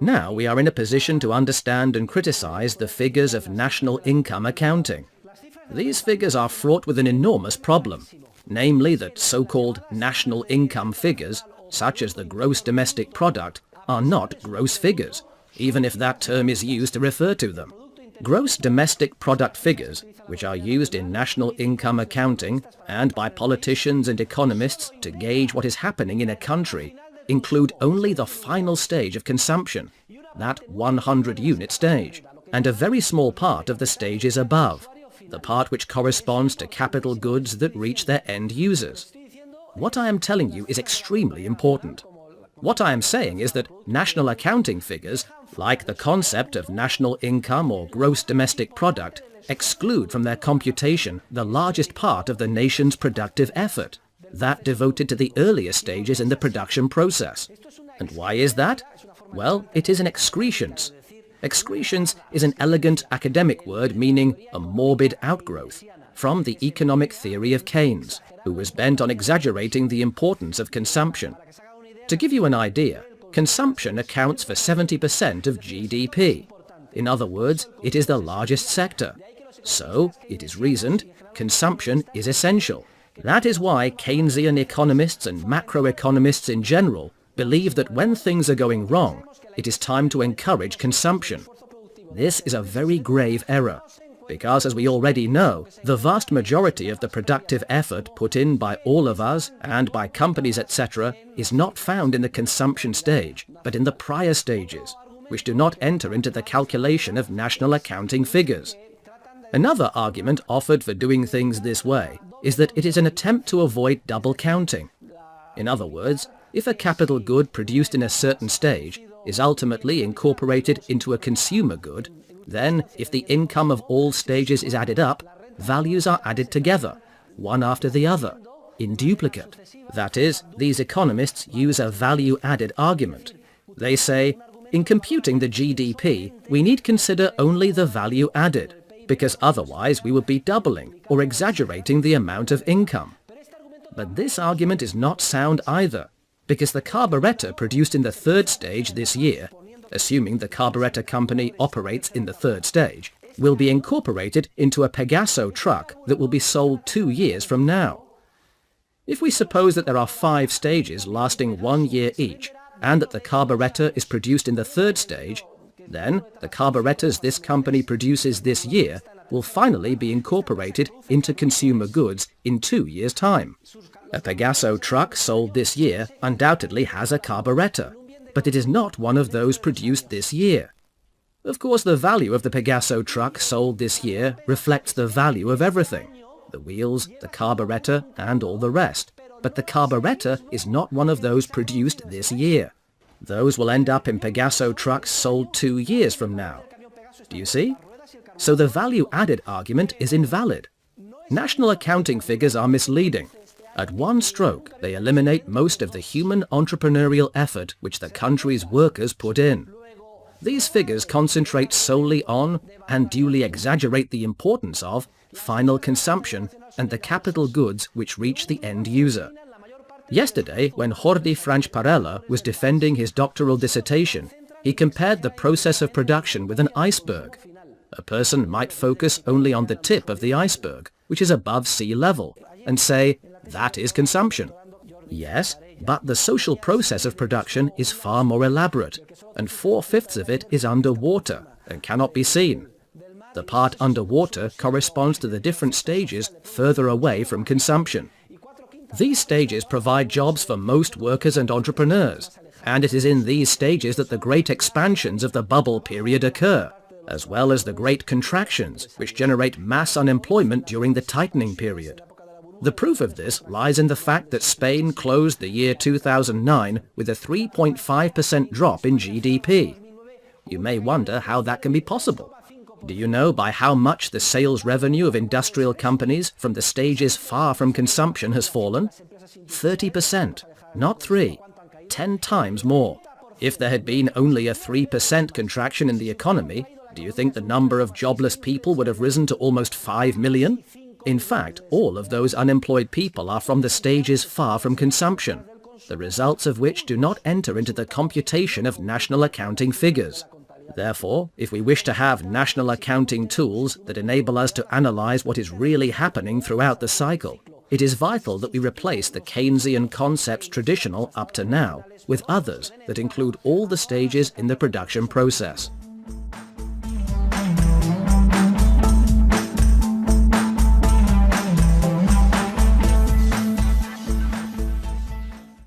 Now we are in a position to understand and criticize the figures of national income accounting. These figures are fraught with an enormous problem, namely that so-called national income figures, such as the gross domestic product, are not gross figures, even if that term is used to refer to them. Gross domestic product figures, which are used in national income accounting and by politicians and economists to gauge what is happening in a country, include only the final stage of consumption, that 100-unit stage, and a very small part of the stages above, the part which corresponds to capital goods that reach their end users. What I am telling you is extremely important. What I am saying is that national accounting figures, like the concept of national income or gross domestic product, exclude from their computation the largest part of the nation's productive effort, that devoted to the earlier stages in the production process. And why is that? Well, it is an excrescence. Excrescence is an elegant academic word meaning a morbid outgrowth, from the economic theory of Keynes, who was bent on exaggerating the importance of consumption. To give you an idea, consumption accounts for 70% of GDP. In other words, it is the largest sector. So, it is reasoned, consumption is essential. That is why Keynesian economists and macroeconomists in general believe that when things are going wrong, it is time to encourage consumption. This is a very grave error, because as we already know, the vast majority of the productive effort put in by all of us and by companies etc. is not found in the consumption stage, but in the prior stages, which do not enter into the calculation of national accounting figures. Another argument offered for doing things this way is that it is an attempt to avoid double counting. In other words, if a capital good produced in a certain stage is ultimately incorporated into a consumer good, then if the income of all stages is added up, values are added together, one after the other, in duplicate. That is, these economists use a value-added argument. They say, in computing the GDP, we need consider only the value added, because otherwise we would be doubling or exaggerating the amount of income. But this argument is not sound either, because the carburetor produced in the third stage this year, assuming the carburetor company operates in the third stage, will be incorporated into a Pegaso truck that will be sold 2 years from now. If we suppose that there are 5 stages lasting 1 year each, and that the carburetor is produced in the third stage, then the carburetors this company produces this year will finally be incorporated into consumer goods in 2 years' time. A Pegaso truck sold this year undoubtedly has a carburetor, but it is not one of those produced this year. Of course, the value of the Pegaso truck sold this year reflects the value of everything, the wheels, the carburetor, and all the rest. But the carburetor is not one of those produced this year. Those will end up in Pegaso trucks sold 2 years from now. Do you see? So the value-added argument is invalid. National accounting figures are misleading. At one stroke, they eliminate most of the human entrepreneurial effort which the country's workers put in. These figures concentrate solely on, and duly exaggerate the importance of, final consumption and the capital goods which reach the end user. Yesterday, when Jordi Franch-Parella was defending his doctoral dissertation, he compared the process of production with an iceberg. A person might focus only on the tip of the iceberg, which is above sea level, and say, that is consumption. Yes, but the social process of production is far more elaborate, and 4/5 of it is underwater and cannot be seen. The part underwater corresponds to the different stages further away from consumption. These stages provide jobs for most workers and entrepreneurs, and it is in these stages that the great expansions of the bubble period occur, as well as the great contractions which generate mass unemployment during the tightening period. The proof of this lies in the fact that Spain closed the year 2009 with a 3.5% drop in GDP. You may wonder how that can be possible. Do you know by how much the sales revenue of industrial companies from the stages far from consumption has fallen? 30%, not 3, 10 times more. If there had been only a 3% contraction in the economy, do you think the number of jobless people would have risen to almost 5 million? In fact, all of those unemployed people are from the stages far from consumption. the results of which do not enter into the computation of national accounting figures. Therefore, if we wish to have national accounting tools that enable us to analyze what is really happening throughout the cycle, it is vital that we replace the Keynesian concepts traditional up to now with others that include all the stages in the production process.